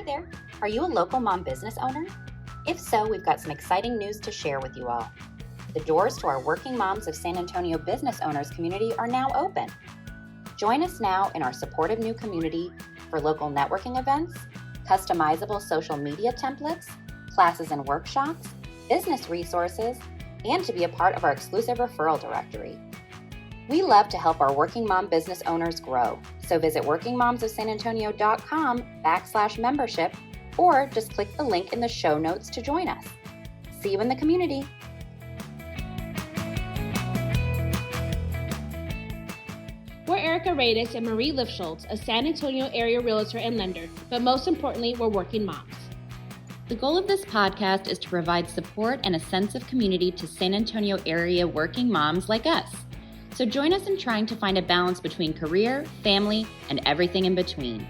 Hi there. Are you a local mom business owner? If so, we've got some exciting news to share with you all. The doors to our Working Moms of San Antonio business owners community are now open. Join us now in our supportive new community for local networking events, customizable social media templates, classes and workshops, business resources, and to be a part of our exclusive referral directory. We love to help our working mom business owners grow, so visit workingmomsofsanantonio.com/membership or just click the link in the show notes to join us. See you in the community. We're Erica Radix and Marie Lifschultz, a San Antonio area realtor and lender, but most importantly, we're working moms. The goal of this podcast is to provide support and a sense of community to San Antonio area working moms like us. So join us in trying to find a balance between career, family, and everything in between.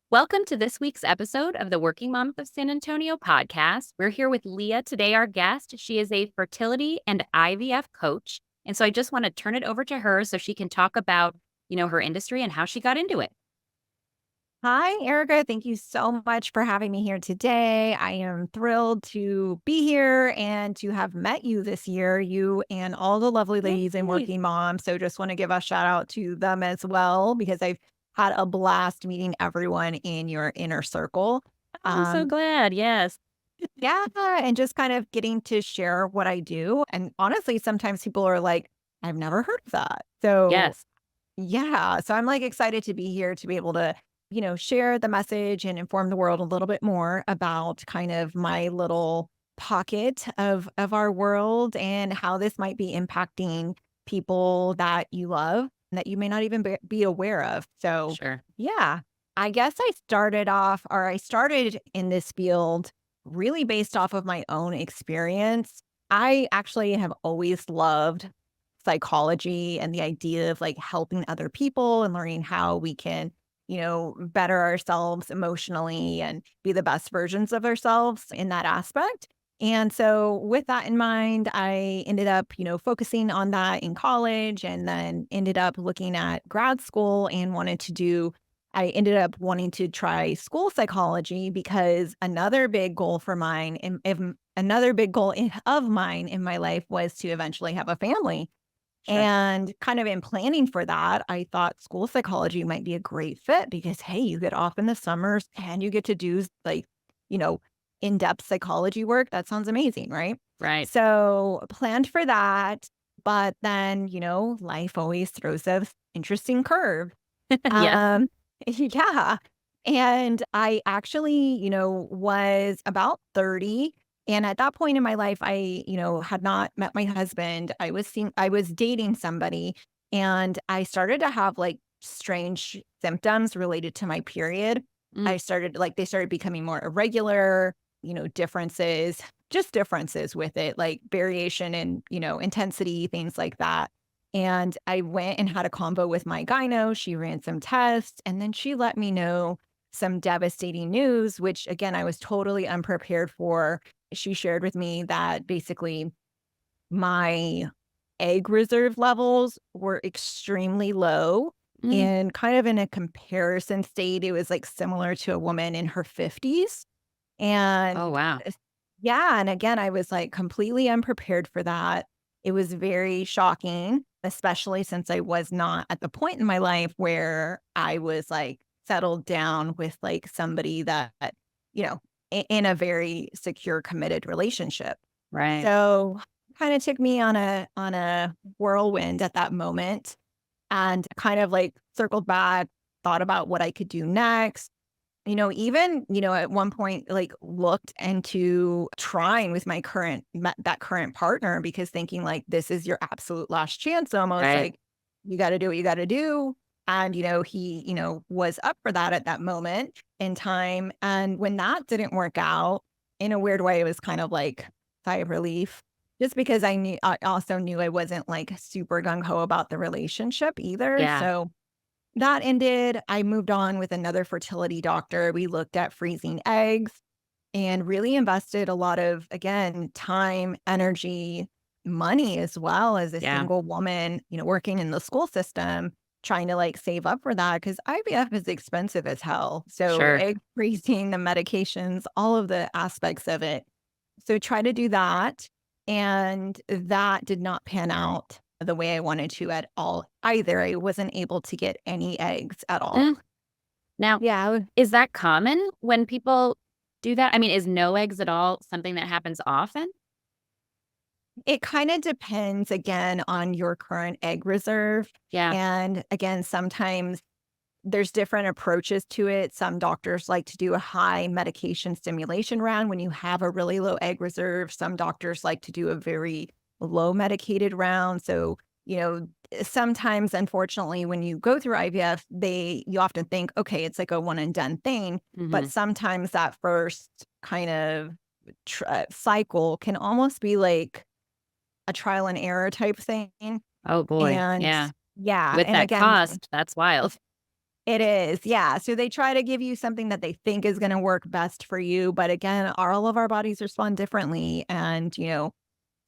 Welcome to this week's episode of the Working Moms of San Antonio podcast. We're here with Lea today, our guest. She is a fertility and IVF coach. And so I just want to turn it over to her so she can talk about, her industry and how she got into it. Hi, Erica. Thank you so much for having me here today. I am thrilled to be here and to have met you this year, you and all the lovely ladies in Working Moms. So just want to give a shout out to them as well, because I've had a blast meeting everyone in your inner circle. I'm so glad. Yes. Yeah. And just kind of getting to share what I do. And honestly, sometimes people are like, I've never heard of that. So Yes. yeah. So I'm like excited to be here to be able to share the message and inform the world a little bit more about kind of my little pocket of our world and how this might be impacting people that you love and that you may not even be aware of. So, Sure. yeah, I guess I started in this field really based off of my own experience. I actually have always loved psychology and the idea of like helping other people and learning how we can better ourselves emotionally and be the best versions of ourselves in that aspect. And so with that in mind, I ended up, focusing on that in college and then ended up looking at grad school and I ended up wanting to try school psychology because another big goal of mine in my life was to eventually have a family. Sure. And kind of in planning for that, I thought school psychology might be a great fit because, hey, you get off in the summers and you get to do in-depth psychology work. That sounds amazing, right? Right. So planned for that. But then, life always throws an interesting curve. Yeah. Yeah. And I actually, was about 30. And at that point in my life, I, had not met my husband. I was dating somebody and I started to have like strange symptoms related to my period. They started becoming more irregular, differences with it, like variation in, intensity, things like that. And I went and had a convo with my gyno. She ran some tests and then she let me know some devastating news, which again, I was totally unprepared for. She shared with me that basically my egg reserve levels were extremely low and kind of in a comparison state. It was like similar to a woman in her 50s. And Oh, wow. yeah. And again, I was like completely unprepared for that. It was very shocking, especially since I was not at the point in my life where I was like settled down with like somebody that, in a very secure, committed relationship. Right. So kind of took me on a whirlwind at that moment and kind of like circled back, thought about what I could do next. Even, at one point, like looked into trying with that current partner because thinking like, this is your absolute last chance almost. Right. Like, you got to do what you got to do. And, he, was up for that at that moment in time. And when that didn't work out in a weird way, it was kind of like sigh of relief just because I also knew I wasn't like super gung ho about the relationship either. Yeah. So that ended. I moved on with another fertility doctor. We looked at freezing eggs and really invested a lot of, again, time, energy, money as well as a Yeah. single woman, working in the school system, trying to like save up for that because IVF is expensive as hell. So Sure. egg freezing, the medications, all of the aspects of it. So try to do that. And that did not pan out the way I wanted to at all either. I wasn't able to get any eggs at all. Eh. Now, Yeah, is that common when people do that? I mean, is no eggs at all something that happens often? it kind of depends again on your current egg reserve. Yeah. And again, sometimes there's different approaches to it. Some doctors like to do a high medication stimulation round when you have a really low egg reserve. Some doctors like to do a very low medicated round. So, sometimes unfortunately when you go through IVF, you often think, okay, it's like a one and done thing, but Mhm. sometimes that first kind of cycle can almost be like a trial and error type thing. Oh, boy. And Yeah. yeah, With and that again, cost, that's wild. it is, yeah. So they try to give you something that they think is going to work best for you. But again, all of our bodies respond differently. And,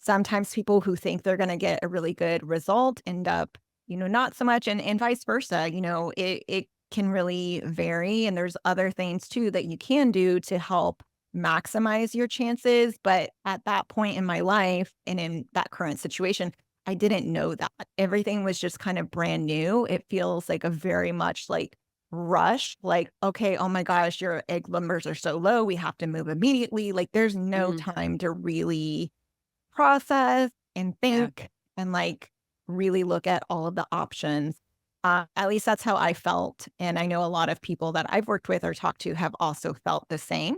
sometimes people who think they're going to get a really good result end up, not so much. And vice versa. It can really vary. And there's other things too that you can do to help maximize your chances. But at that point in my life and in that current situation, I didn't know that. Everything was just kind of brand new. It feels like a very much like rush, like, okay, oh my gosh, your egg numbers are so low. We have to move immediately. Like, there's no Mhm. time to really process and Yeah. think and like really look at all of the options. At least that's how I felt. And I know a lot of people that I've worked with or talked to have also felt the same.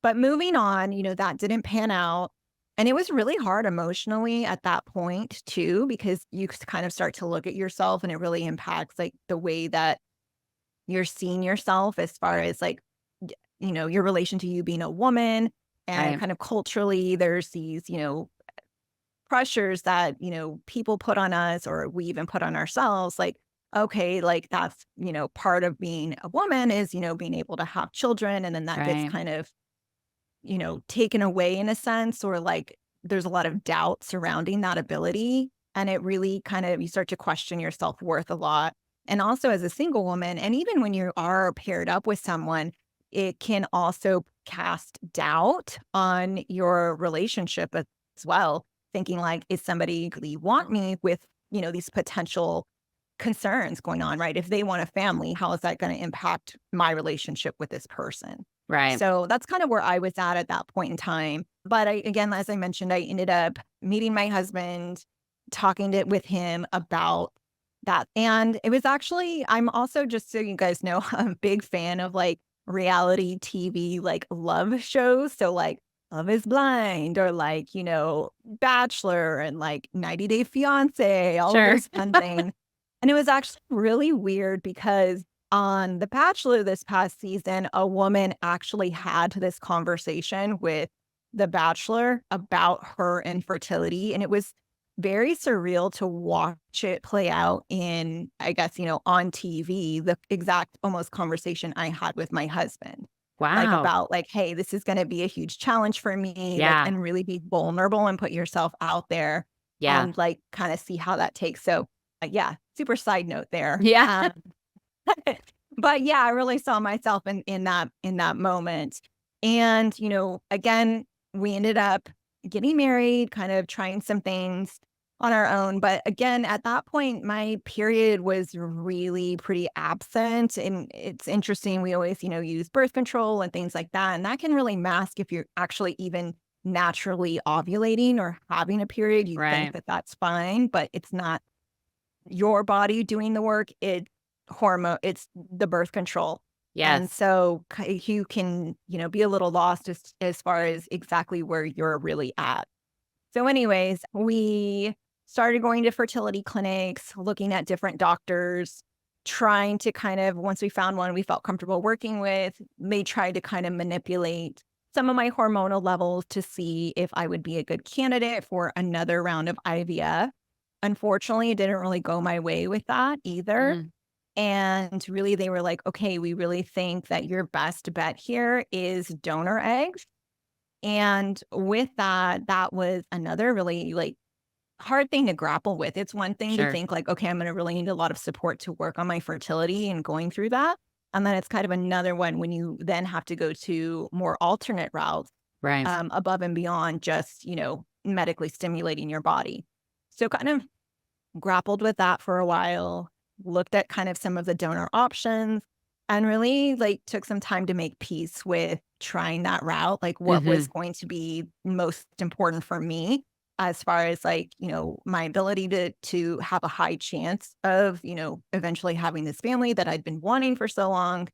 But moving on, that didn't pan out. And it was really hard emotionally at that point too, because you kind of start to look at yourself and it really impacts like the way that you're seeing yourself as far as like, your relation to you being a woman and Right. kind of culturally, there's these, pressures that, people put on us or we even put on ourselves. Like, okay, like that's, part of being a woman is, being able to have children. And then that gets Right. kind of taken away in a sense, or like there's a lot of doubt surrounding that ability. And it really kind of, you start to question your self worth a lot. And also as a single woman, and even when you are paired up with someone, it can also cast doubt on your relationship as well. Thinking like, is somebody really want me with, these potential concerns going on, right? If they want a family, how is that going to impact my relationship with this person? Right. So that's kind of where I was at that point in time. But again, as I mentioned, I ended up meeting my husband, talking with him about that. And it was actually, I'm also, just so you guys know, I'm a big fan of like reality TV, like love shows. So like Love is Blind or like, Bachelor and like 90 Day Fiance, all of Sure. those fun things. And it was actually really weird because on The Bachelor this past season, a woman actually had this conversation with the Bachelor about her infertility. And it was very surreal to watch it play out in, I guess, on TV, the exact almost conversation I had with my husband. Like Wow. about like, hey, this is going to be a huge challenge for me, like, Yeah. and really be vulnerable and put yourself out there Yeah. and like kind of see how that takes. So, yeah, super side note there. Yeah. But yeah, I really saw myself in that moment. And, again, we ended up getting married, kind of trying some things on our own. But again, at that point, my period was really pretty absent. And it's interesting. We always, use birth control and things like that. And that can really mask if you're actually even naturally ovulating or having a period. You think Right. that that's fine, but it's not your body doing the work. It's the birth control. And Yes. so you can, be a little lost as far as exactly where you're really at. So anyways, we started going to fertility clinics, looking at different doctors, trying to kind of, once we found one we felt comfortable working with, they tried to kind of manipulate some of my hormonal levels to see if I would be a good candidate for another round of IVF. Unfortunately, it didn't really go my way with that either. Mm. And really, they were like, okay, we really think that your best bet here is donor eggs. And with that, that was another really like hard thing to grapple with. It's one thing to Sure. think like, okay, I'm going to really need a lot of support to work on my fertility and going through that. And then it's kind of another one when you then have to go to more alternate routes Right. above and beyond just, medically stimulating your body. So kind of grappled with that for a while, looked at kind of some of the donor options, and really like took some time to make peace with trying that route, like what was Mhm. going to be most important for me as far as like, my ability to have a high chance of, eventually having this family that I'd been wanting for so long.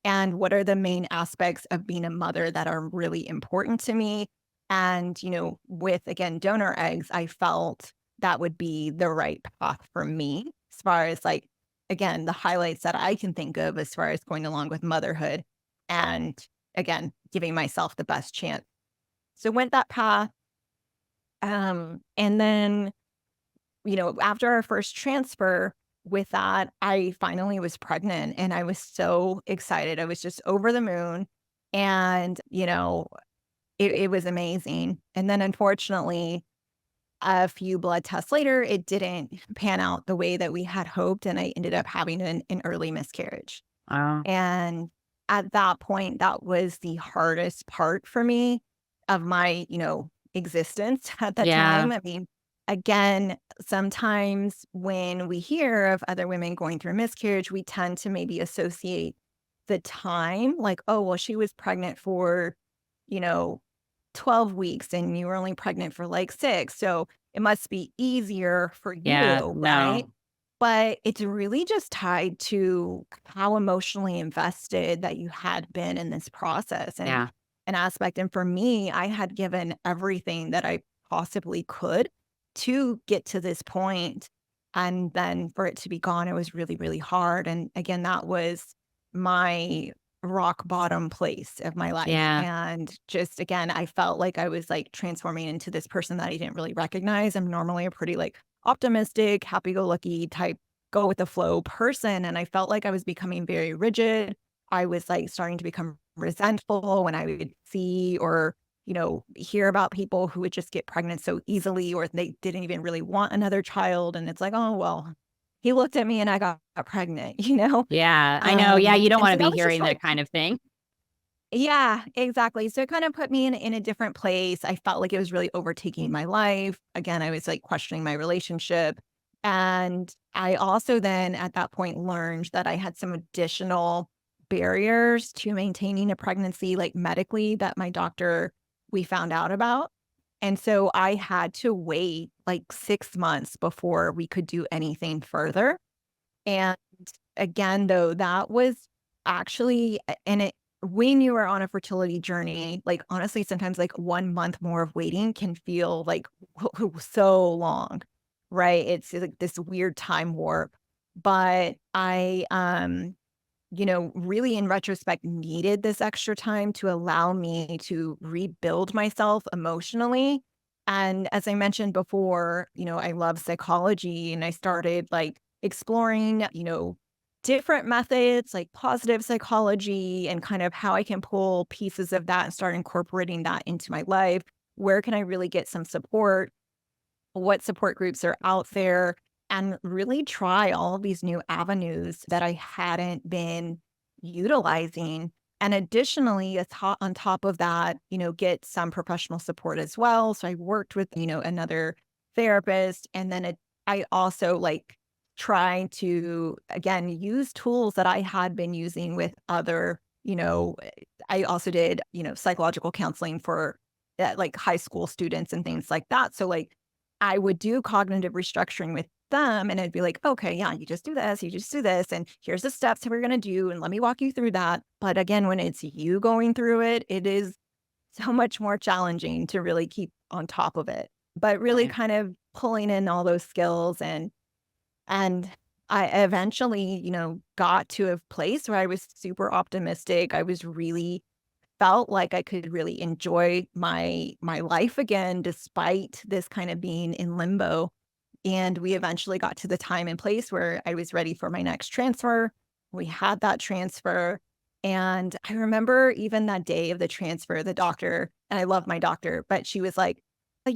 And what are the main aspects of being a mother that are really important to me? And, with again, donor eggs, I felt that would be the right path for me as far as like, again, the highlights that I can think of as far as going along with motherhood and again, giving myself the best chance. So went that path. And then, after our first transfer with that, I finally was pregnant and I was so excited. I was just over the moon. And, it was amazing. And then unfortunately, a few blood tests later, it didn't pan out the way that we had hoped. And I ended up having an early miscarriage. Oh, And at that point, that was the hardest part for me of my, existence at that yeah. time. I mean, again, sometimes when we hear of other women going through miscarriage, we tend to maybe associate the time like, oh, well, she was pregnant for, you know, 12 weeks and you were only pregnant for like 6. So it must be easier for Yeah. you, right? No. But it's really just tied to how emotionally invested that you had been in this process and Yeah. an aspect. And for me, I had given everything that I possibly could to get to this point. And then for it to be gone, it was really, really hard. And again, that was my rock bottom place of my life. Yeah. And just again, I felt like I was like transforming into this person that I didn't really recognize. I'm normally a pretty like optimistic, happy go lucky type, go with the flow person. And I felt like I was becoming very rigid. I was like starting to become resentful when I would see or, hear about people who would just get pregnant so easily or they didn't even really want another child. And it's like, oh, well, he looked at me and I got pregnant, you know? Yeah. I know. Yeah. You don't And want so to that be was just hearing like, that kind of thing. yeah, exactly. So it kind of put me in a different place. I felt like it was really overtaking my life. Again, I was like questioning my relationship. And I also then at that point learned that I had some additional barriers to maintaining a pregnancy, like medically, that my doctor, we found out about. And so I had to wait like 6 months before we could do anything further. And again, though, that was actually and it when you are on a fertility journey, like, honestly, sometimes, like, 1 month more of waiting can feel, like, so long, right? It's, like, this weird time warp. But I, really in retrospect, needed this extra time to allow me to rebuild myself emotionally. And as I mentioned before, I love psychology and I started like exploring, different methods like positive psychology and kind of how I can pull pieces of that and start incorporating that into my life. Where can I really get some support? What support groups are out there? And really try all of these new avenues that I hadn't been utilizing. And additionally, on top of that, get some professional support as well. So I worked with, another therapist. And then I also like try to, again, use tools that I had been using with other, I also did, psychological counseling for like high school students and things like that. So like I would do cognitive restructuring with them and it'd be like, okay, yeah, you just do this, you just do this, and here's the steps that we're going to do. And let me walk you through that. But again, when it's you going through it, it is so much more challenging to really keep on top of it. But really Right. kind of pulling in all those skills and I eventually, got to a place where I was super optimistic. I was really felt like I could really enjoy my life again despite this kind of being in limbo. And we eventually got to the time and place where I was ready for my next transfer. We had that transfer. And I remember even that day of the transfer, the doctor, and I love my doctor, but she was like,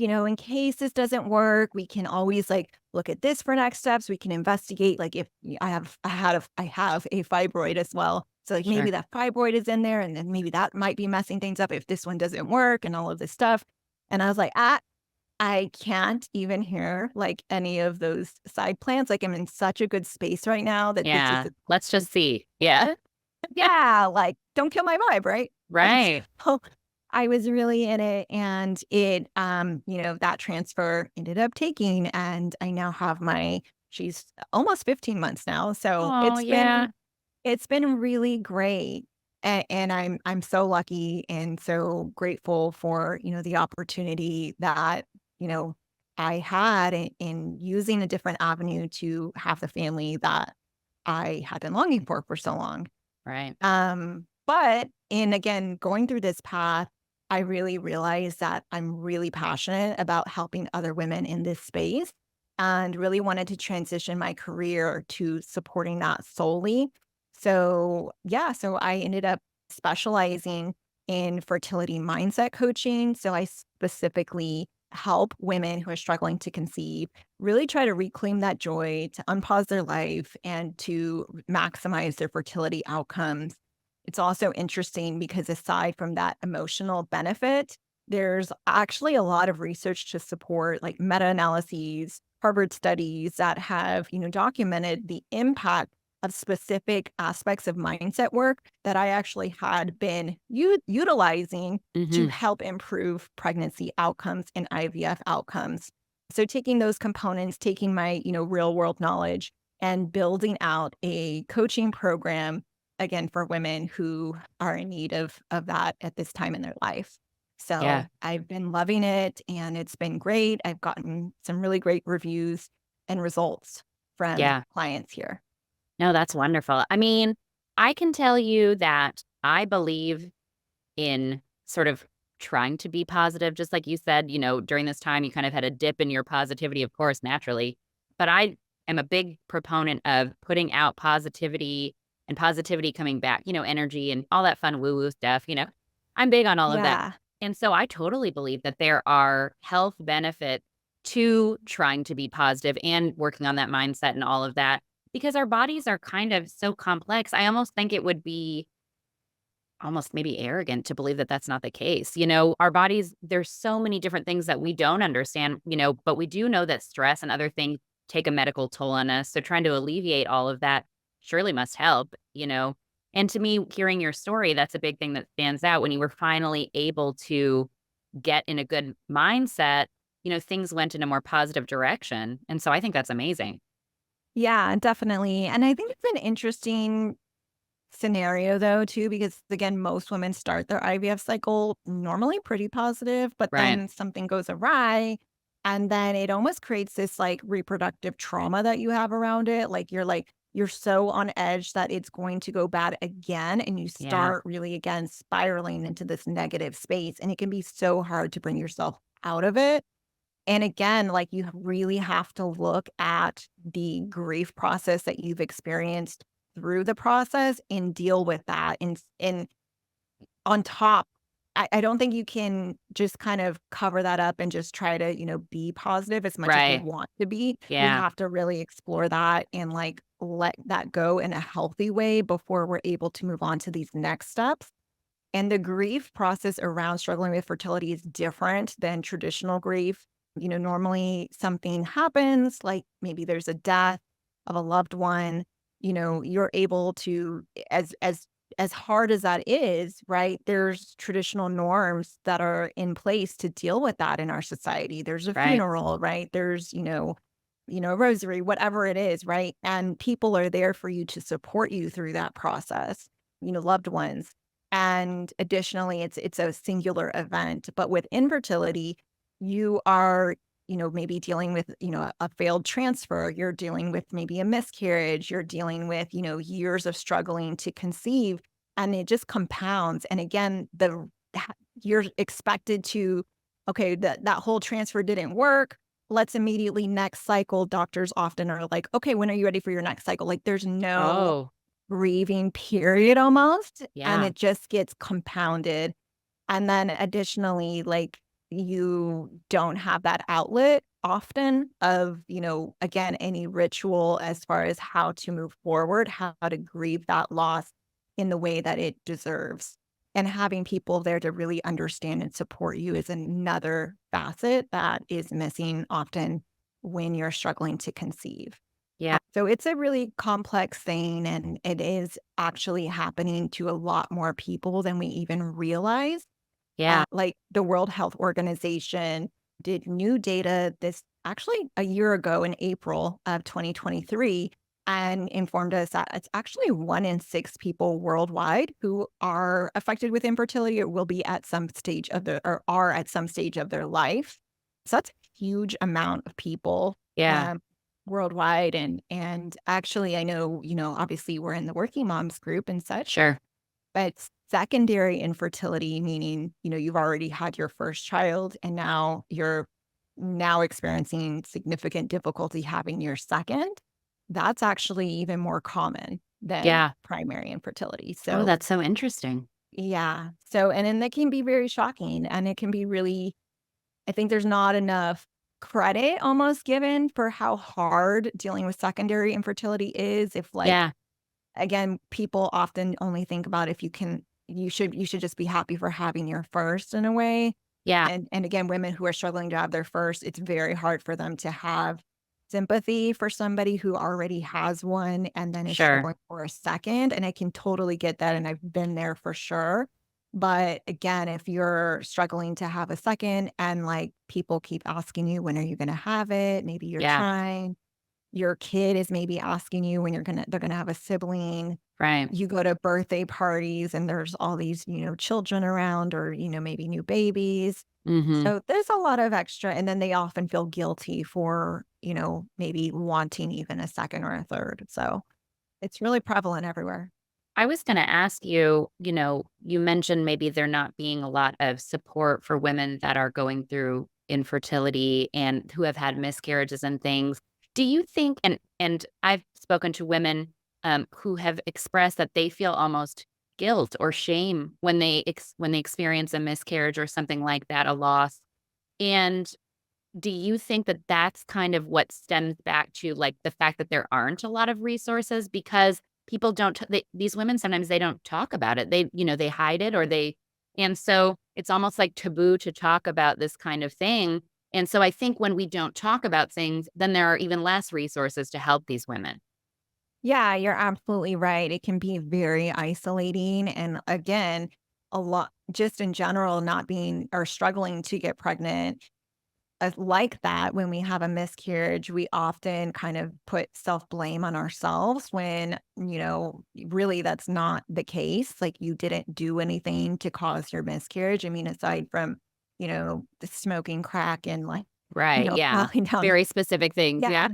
in case this doesn't work, we can always like look at this for next steps. We can investigate like if I have a fibroid as well. So like maybe Sure. that fibroid is in there and then maybe that might be messing things up if this one doesn't work and all of this stuff. And I was like, I can't even hear like any of those side plans. Like I'm in such a good space right now that this is Yeah. Let's just see. Yeah. yeah, like don't kill my vibe, right? And Right. so I was really in it and it that transfer ended up taking and I now have she's almost 15 months now. So Oh, yeah. it's been really great. And I'm so lucky and so grateful for, the opportunity that, you know, I had in using a different avenue to have the family that I had been longing for so long. Right. But in again, going through this path, I really realized that I'm really passionate about helping other women in this space and really wanted to transition my career to supporting that solely. So, yeah, so I ended up specializing in fertility mindset coaching. So I specifically help women who are struggling to conceive really try to reclaim that joy, to unpause their life, and to maximize their fertility outcomes. It's also interesting because aside from that emotional benefit, there's actually a lot of research to support like meta-analyses, Harvard studies that have, documented the impact of specific aspects of mindset work that I actually had been utilizing to Hmm. help improve pregnancy outcomes and IVF outcomes. So taking those components, taking my, real world knowledge and building out a coaching program again for women who are in need of that at this time in their life. Yeah. So I've been loving it and it's been great. I've gotten some really great reviews and results from Yeah. clients here. No, that's wonderful. I mean, I can tell you that I believe in sort of trying to be positive, just like you said, during this time, you kind of had a dip in your positivity, of course, naturally. But I am a big proponent of putting out positivity and positivity coming back, energy and all that fun woo woo stuff. I'm big on all of that. Yeah. And so I totally believe that there are health benefits to trying to be positive and working on that mindset and all of that because our bodies are kind of so complex. I almost think it would be almost maybe arrogant to believe that that's not the case. Our bodies, there's so many different things that we don't understand, but we do know that stress and other things take a medical toll on us. So trying to alleviate all of that surely must help. And to me, hearing your story, that's a big thing that stands out when you were finally able to get in a good mindset, things went in a more positive direction. And so I think that's amazing. Yeah, definitely. And I think it's an interesting scenario though too because again most women start their IVF cycle normally pretty positive but Right. then something goes awry and then it almost creates this like reproductive trauma that you have around it like you're so on edge that it's going to go bad again and you Yeah. start really again spiraling into this negative space and it can be so hard to bring yourself out of it and again, like you really have to look at the grief process that you've experienced through the process and deal with that. And on top, I don't think you can just kind of cover that up and just try to, be positive as much as we Right. want to be. We Yeah. have to really explore that and like let that go in a healthy way before we're able to move on to these next steps. And the grief process around struggling with fertility is different than traditional grief. Normally something happens, like maybe there's a death of a loved one, you're able to as hard as that is, right? There's traditional norms that are in place to deal with that in our society. There's a Right. funeral, right? There's, a rosary, whatever it is, right? And people are there for you to support you through that process, loved ones. And additionally, it's a singular event. But with infertility, you are, maybe dealing with, a failed transfer. You're dealing with maybe a miscarriage. You're dealing with, years of struggling to conceive. And it just compounds. And again, you're expected to, okay, that whole transfer didn't work. Let's immediately next cycle. Doctors often are like, okay, when are you ready for your next cycle? Like there's no Oh, grieving period almost, and yeah. it just gets compounded. And then additionally, like, you don't have that outlet often of, again, any ritual as far as how to move forward, how to grieve that loss in the way that it deserves. And having people there to really understand and support you is another facet that is missing often when you're struggling to conceive. Yeah. So it's a really complex thing, and it is actually happening to a lot more people than we even realize. Yeah. Like the World Health Organization did new data this actually a year ago in April of 2023 and informed us that it's actually 1 in 6 people worldwide who are affected with infertility or will be at some stage of the or are at some stage of their life. So that's a huge amount of people Yeah. um, worldwide. And actually, I know, obviously we're in the working moms group and such, Sure. but secondary infertility, meaning, you've already had your first child and now you're now experiencing significant difficulty having your second. That's actually even more common than Yeah. primary infertility. Oh, So, that's so interesting. yeah. So, and then that can be very shocking and it can be really, I think there's not enough credit almost given for how hard dealing with secondary infertility is. If like, Yeah. again, people often only think about if you should just be happy for having your first in a way. Yeah. And again, women who are struggling to have their first, it's very hard for them to have sympathy for somebody who already has one and then is Sure. struggling for a second. And I can totally get that. And I've been there for sure. But again, if you're struggling to have a second and like people keep asking you, when are you going to have it? Maybe you're Yeah. trying, your kid is maybe asking you when they're gonna have a sibling. Right. You go to birthday parties and there's all these, children around or, maybe new babies. Mm-hmm. So there's a lot of extra, and then they often feel guilty for, maybe wanting even a second or a third. So it's really prevalent everywhere. I was going to ask you, you mentioned maybe there not being a lot of support for women that are going through infertility and who have had miscarriages and things. Do you think, and I've spoken to women who have expressed that they feel almost guilt or shame when when they experience a miscarriage or something like that, a loss. And do you think that that's kind of what stems back to, like, the fact that there aren't a lot of resources because people don't these women sometimes they don't talk about it. They hide it or and so it's almost like taboo to talk about this kind of thing. And so I think when we don't talk about things, then there are even less resources to help these women. Yeah, you're absolutely right. It can be very isolating. And again, a lot just in general, not being or struggling to get pregnant like that, when we have a miscarriage, we often kind of put self-blame on ourselves when, really that's not the case. Like you didn't do anything to cause your miscarriage. I mean, aside from, the smoking crack and like, Right, yeah. falling down. Very specific things, Yeah. yeah.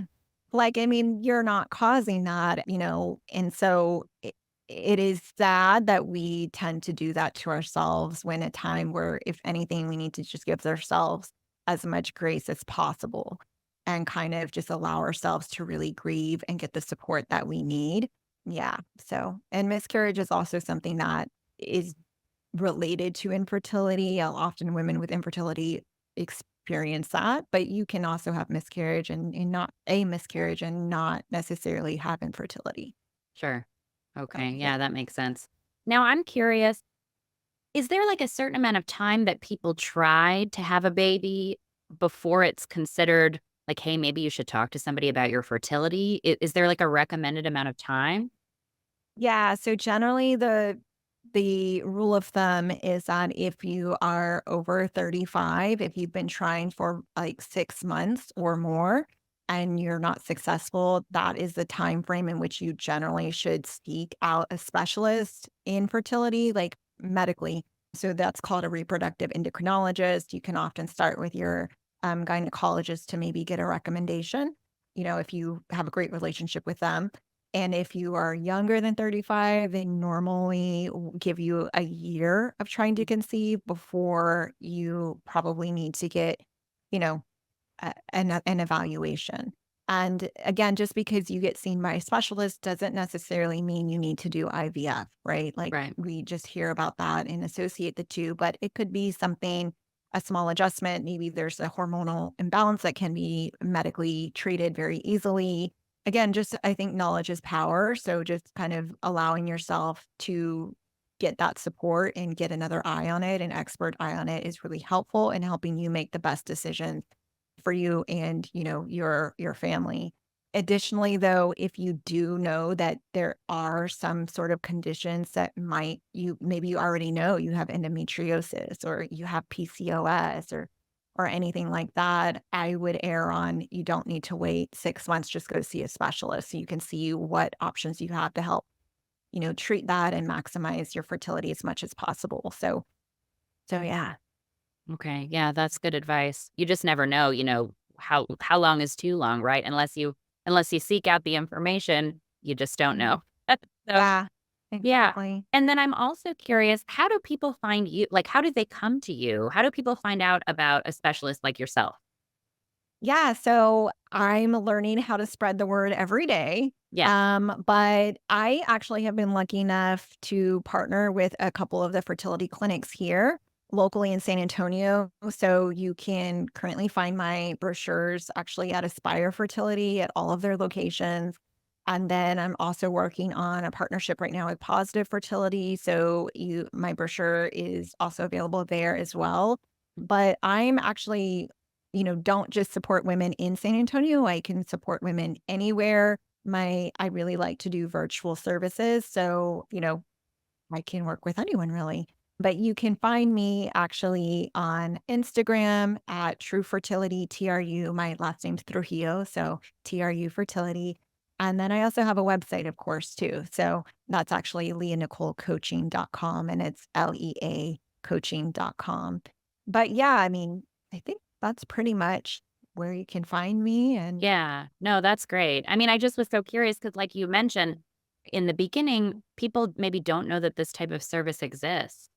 Like, I mean, you're not causing that, and so it is sad that we tend to do that to ourselves when a time where, if anything, we need to just give ourselves as much grace as possible and kind of just allow ourselves to really grieve and get the support that we need. Yeah. So, and miscarriage is also something that is related to infertility. Often women with infertility experience that, but you can also have miscarriage and not a miscarriage and not necessarily have infertility. Sure. So, Okay, yeah. yeah, that makes sense. Now I'm curious, is there like a certain amount of time that people try to have a baby before it's considered like, hey, maybe you should talk to somebody about your fertility? Is there like a recommended amount of time? Yeah, so generally the rule of thumb is that if you are over 35, if you've been trying for like 6 months or more and you're not successful, that is the time frame in which you generally should seek out a specialist in fertility, like medically. So that's called a reproductive endocrinologist. You can often start with your gynecologist to maybe get a recommendation, if you have a great relationship with them. And if you are younger than 35, they normally give you a year of trying to conceive before you probably need to get, you know, an evaluation. And again, just because you get seen by a specialist doesn't necessarily mean you need to do IVF, right? Like Right. we just hear about that and associate the two, but it could be something a small adjustment. Maybe there's a hormonal imbalance that can be medically treated very easily. Again, just I think knowledge is power. So just kind of allowing yourself to get that support and get another eye on it, an expert eye on it is really helpful in helping you make the best decision for you and, your family. Additionally, though, if you do know that there are some sort of conditions that maybe you already know you have endometriosis or you have PCOS or anything like that, I would err on you don't need to wait 6 months, just go see a specialist so you can see what options you have to help, treat that and maximize your fertility as much as possible. So yeah. Okay. Yeah, that's good advice. You just never know, how long is too long, right? Unless you seek out the information, you just don't Mhm. know. So, Yeah, yeah. exactly. And then I'm also curious, how do people find you? Like, how do they come to you? How do people find out about a specialist like yourself? Yeah, so I'm learning how to spread the word every day. Yeah. But I actually have been lucky enough to partner with a couple of the fertility clinics here locally in San Antonio. So you can currently find my brochures actually at Aspire Fertility at all of their locations. And then I'm also working on a partnership right now with Positive Fertility. So my brochure is also available there as well. But I'm actually don't just support women in San Antonio. I can support women anywhere. I really like to do virtual services. So, I can work with anyone really. But you can find me actually on Instagram at True Fertility, TRU. My last name's Trujillo. So TRU Fertility. And then I also have a website, of course, too. So that's actually leanicolecoaching.com and it's LEA coaching.com. But yeah, I mean, I think that's pretty much where you can find me. And Yeah. No, that's great. I mean, I just was so curious because, like you mentioned in the beginning, people maybe don't know that this type of service exists.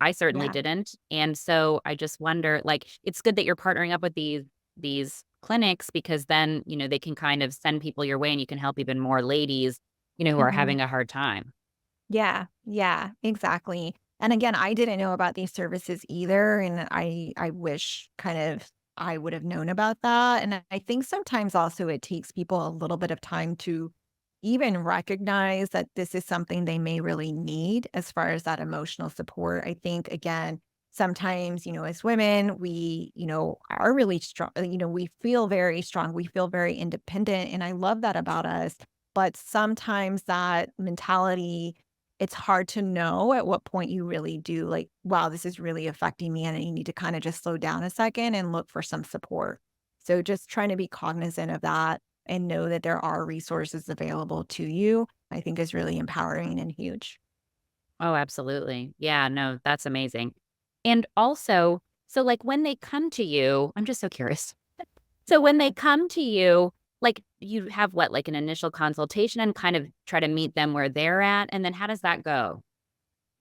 I certainly yeah. didn't. And so I just wonder, like, it's good that you're partnering up with these clinics because then, they can kind of send people your way and you can help even more ladies, who are Mhm. having a hard time. Yeah, yeah, exactly. And again, I didn't know about these services either, and I wish kind of I would have known about that. And I think sometimes also it takes people a little bit of time to even recognize that this is something they may really need as far as that emotional support. I think again, sometimes, as women, we, are really strong, we feel very strong, we feel very independent, and I love that about us. But sometimes that mentality it's hard to know at what point you really do like, wow, this is really affecting me. And you need to kind of just slow down a second and look for some support. So just trying to be cognizant of that and know that there are resources available to you, I think is really empowering and huge. Oh, absolutely. Yeah, no, that's amazing. And also, so like when they come to you, I'm just so curious. So when they come to you, like you have what, like an initial consultation and kind of try to meet them where they're at? And then how does that go?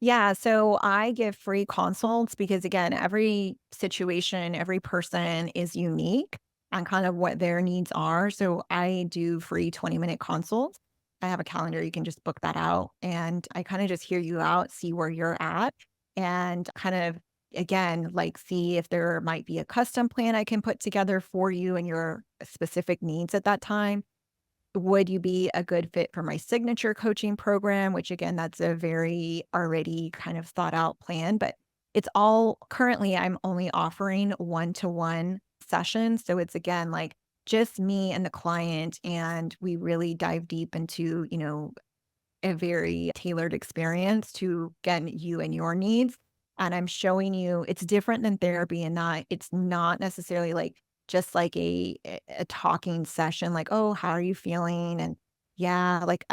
Yeah, so I give free consults because again, every situation, every person is unique and kind of what their needs are. So I do free 20-minute consults. I have a calendar, you can just book that out and I kind of just hear you out, see where you're at and kind of again, like see if there might be a custom plan I can put together for you and your specific needs at that time. Would you be a good fit for my signature coaching program? Which again, that's a very already kind of thought out plan, but it's all currently I'm only offering one-to-one sessions. So it's again like just me and the client, and we really dive deep into, a very tailored experience to again you and your needs. And I'm showing you it's different than therapy and not it's not necessarily like just like a talking session, like, oh, how are you feeling? And yeah, like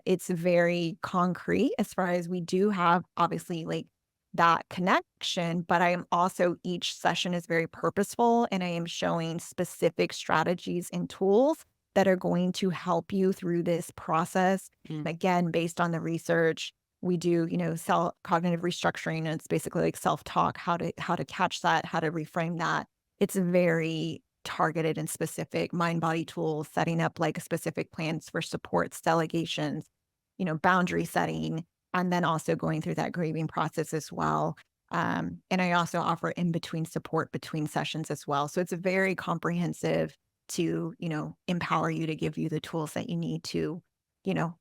it's very concrete as far as we do have obviously like that connection, but I am also each session is very purposeful and I am showing specific strategies and tools that are going to help you through this process. Mm. Again, based on the research, we do, self cognitive restructuring. And it's basically like self-talk, how to catch that, how to reframe that. It's very targeted and specific mind body tools, setting up like specific plans for supports, delegations, boundary setting, and then also going through that grieving process as well. And I also offer in between support between sessions as well. So it's a very comprehensive to, empower you to give you the tools that you need to, you know,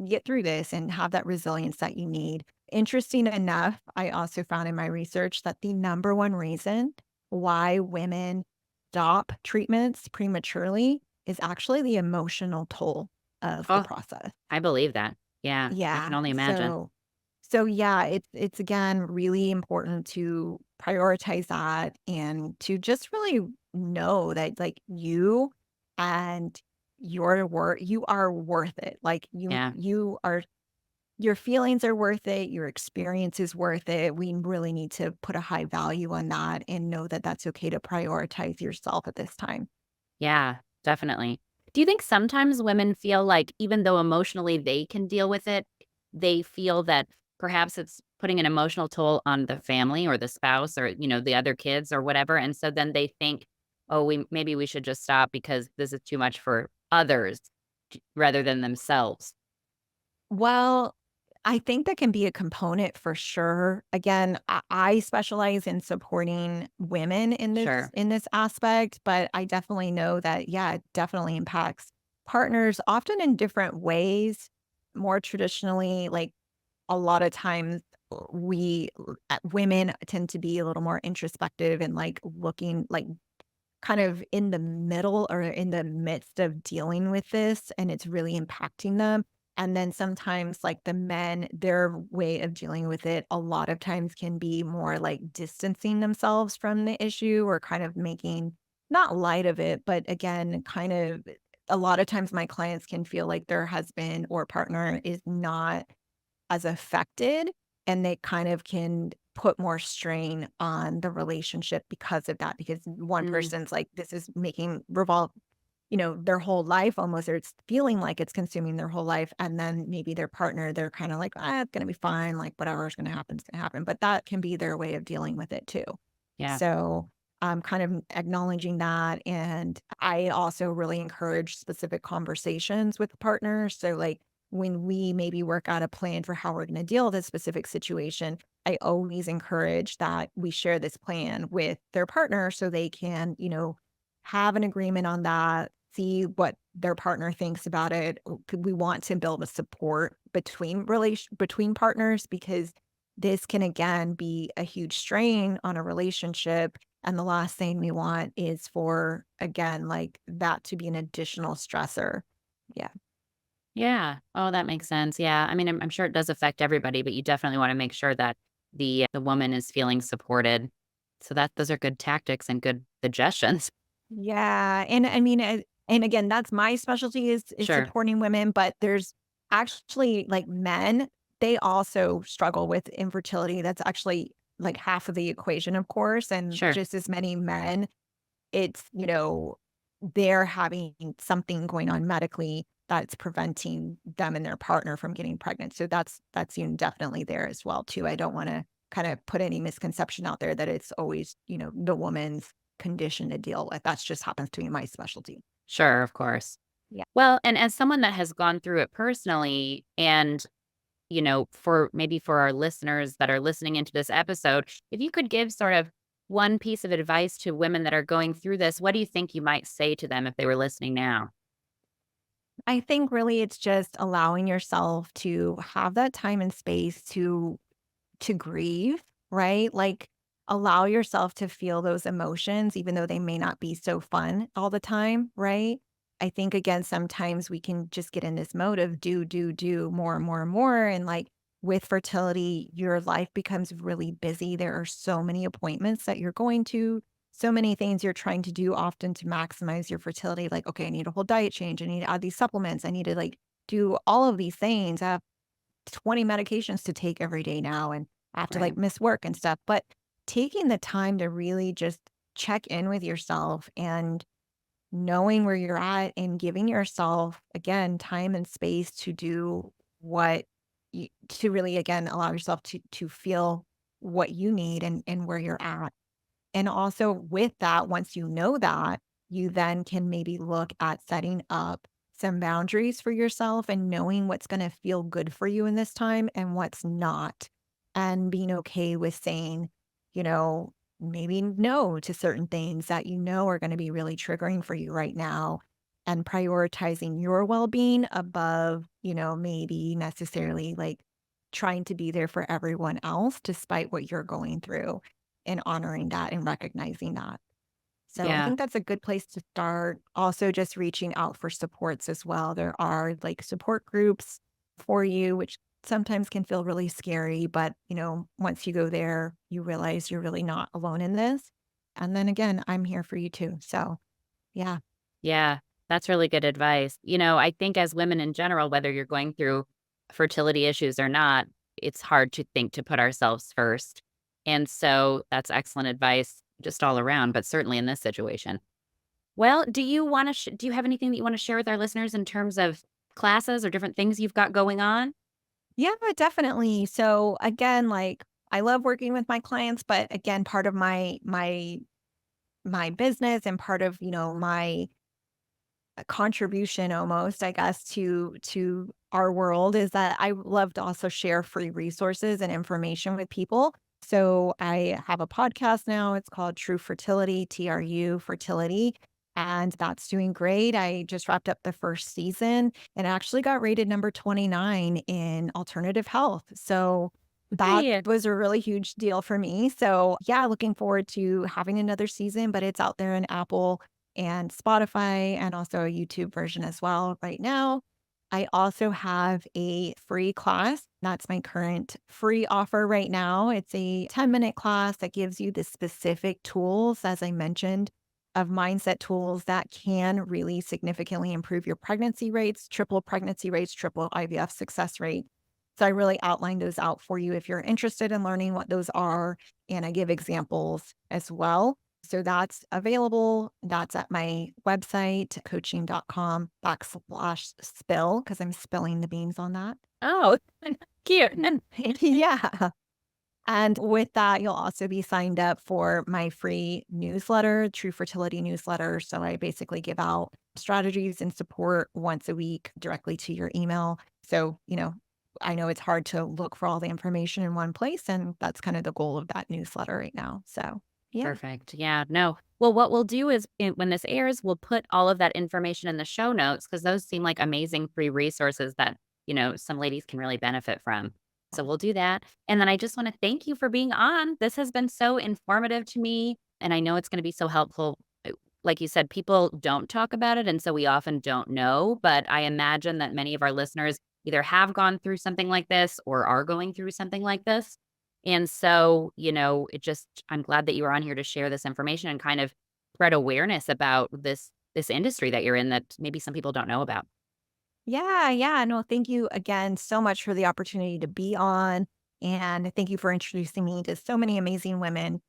get through this and have that resilience that you need. Interesting enough, I also found in my research that the number one reason why women stop treatments prematurely is actually the emotional toll of the Oh, process. I believe that. Yeah, I can Yeah. only imagine. So yeah, it's again really important to prioritize that and to just really know that like you and you are worth it. Like Yeah. your feelings are worth it, your experience is worth it. We really need to put a high value on that and know that that's okay to prioritize yourself at this time. Yeah, definitely. Do you think sometimes women feel like even though emotionally they can deal with it, they feel that perhaps it's putting an emotional toll on the family or the spouse or, the other kids or whatever. And so then they think, oh, maybe we should just stop because this is too much for others rather than themselves. Well, I think that can be a component for sure. Again, I specialize in supporting women Sure. in this aspect, but I definitely know that yeah, it definitely impacts partners often in different ways. More traditionally, like a lot of times women tend to be a little more introspective and like looking like kind of in the middle or in the midst of dealing with this, and it's really impacting them. And then sometimes, like the men, their way of dealing with it a lot of times can be more like distancing themselves from the issue or kind of making not light of it, but again, kind of a lot of times my clients can feel like their husband or partner is not as affected, and they kind of can put more strain on the relationship because of that, because one Mm, person's like, this is making revolve, their whole life almost, or it's feeling like it's consuming their whole life. And then maybe their partner, they're kind of like, it's going to be fine. Like whatever is going to happen is going to happen. But that can be their way of dealing with it too. yeah. So I'm kind of acknowledging that. And I also really encourage specific conversations with the partner. So, like, when we maybe work out a plan for how we're going to deal with a specific situation, I always encourage that we share this plan with their partner so they can, have an agreement on that, see what their partner thinks about it. We want to build a support between partners because this can again be a huge strain on a relationship. And the last thing we want is for, again, like that to be an additional stressor. Yeah. Yeah. Oh, that makes sense. Yeah. I mean, I'm sure it does affect everybody, but you definitely want to make sure that the woman is feeling supported. So those are good tactics and good suggestions. Yeah. And I mean, and again, that's my specialty is Sure. supporting women, but there's actually like men, they also struggle with infertility. That's actually like half of the equation, of course. And Sure. just as many men, it's, they're having something going on medically that's preventing them and their partner from getting pregnant. So that's definitely there as well too. I don't want to kind of put any misconception out there that it's always, the woman's condition to deal with. That's just happens to be my specialty. Sure, of course. Yeah. Well, and as someone that has gone through it personally and for maybe for our listeners that are listening into this episode, if you could give sort of one piece of advice to women that are going through this, what do you think you might say to them if they were listening now? I think really it's just allowing yourself to have that time and space to grieve, right? Like allow yourself to feel those emotions, even though they may not be so fun all the time, right? I think again, sometimes we can just get in this mode of do more and more and more. And like with fertility, your life becomes really busy. There are so many appointments that you're going to, so many things you're trying to do often to maximize your fertility. Like, okay, I need a whole diet change. I need to add these supplements. I need to like do all of these things. I have 20 medications to take every day now, and I have to Right. like miss work and stuff. But taking the time to really just check in with yourself and knowing where you're at and giving yourself again time and space to do what to really again allow yourself to feel what you need and where you're at. And also with that, once you know that, you then can maybe look at setting up some boundaries for yourself and knowing what's going to feel good for you in this time and what's not. and being okay with saying, you know, maybe no to certain things that you know are going to be really triggering for you right now, and prioritizing your well-being above, maybe necessarily like trying to be there for everyone else despite what you're going through, and honoring that and recognizing that. So I Yeah. think that's a good place to start. Also, just reaching out for supports as well. There are like support groups for you, which sometimes can feel really scary, but once you go there, you realize you're really not alone in this. And then again, I'm here for you too. So yeah. Yeah, that's really good advice. I think as women in general, whether you're going through fertility issues or not, it's hard to think to put ourselves first. And so that's excellent advice just all around, but certainly in this situation. Well, do you have anything that you want to share with our listeners in terms of classes or different things you've got going on? Yeah, definitely. So again, like I love working with my clients, but again, part of my business and part of, my contribution almost, I guess, to our world is that I love to also share free resources and information with people. So I have a podcast now. It's called True Fertility, TRU Fertility, and that's doing great. I just wrapped up the first season and actually got rated number 29 in alternative health. So that Hey. was a really huge deal for me. So yeah, looking forward to having another season, but it's out there in Apple and Spotify, and also a YouTube version as well right now. I also have a free class. That's my current free offer right now. It's a 10-minute class that gives you the specific tools, as I mentioned, of mindset tools that can really significantly improve your pregnancy rates, triple pregnancy rates, triple IVF success rate. So I really outline those out for you if you're interested in learning what those are. And I give examples as well. So that's available. That's at my website, coaching.com/spill, because I'm spilling the beans on that. Oh, cute. Yeah. And with that, you'll also be signed up for my free newsletter, True Fertility newsletter. So I basically give out strategies and support once a week directly to your email. So, I know it's hard to look for all the information in one place, and that's kind of the goal of that newsletter right now. So, yeah. Perfect. Yeah, no. Well, what we'll do is when this airs, we'll put all of that information in the show notes because those seem like amazing free resources that, some ladies can really benefit from. So we'll do that. And then I just want to thank you for being on. This has been so informative to me. And I know it's going to be so helpful. Like you said, people don't talk about it. And so we often don't know. But I imagine that many of our listeners either have gone through something like this or are going through something like this. And so, I'm glad that you were on here to share this information and kind of spread awareness about this industry that you're in that maybe some people don't know about. Yeah, yeah. No, thank you again so much for the opportunity to be on. And thank you for introducing me to so many amazing women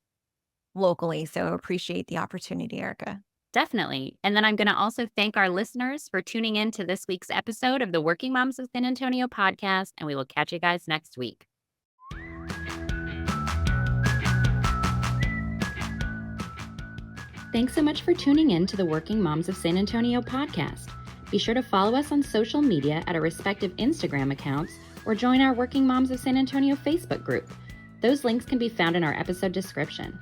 locally. So appreciate the opportunity, Erica. Definitely. And then I'm going to also thank our listeners for tuning in to this week's episode of the Working Moms of San Antonio podcast. And we will catch you guys next week. Thanks so much for tuning in to the Working Moms of San Antonio podcast. Be sure to follow us on social media at our respective Instagram accounts or join our Working Moms of San Antonio Facebook group. Those links can be found in our episode description.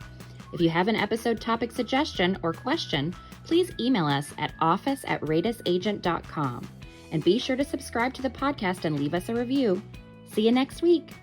If you have an episode topic suggestion or question, please email us at office@radisagent.com. And be sure to subscribe to the podcast and leave us a review. See you next week.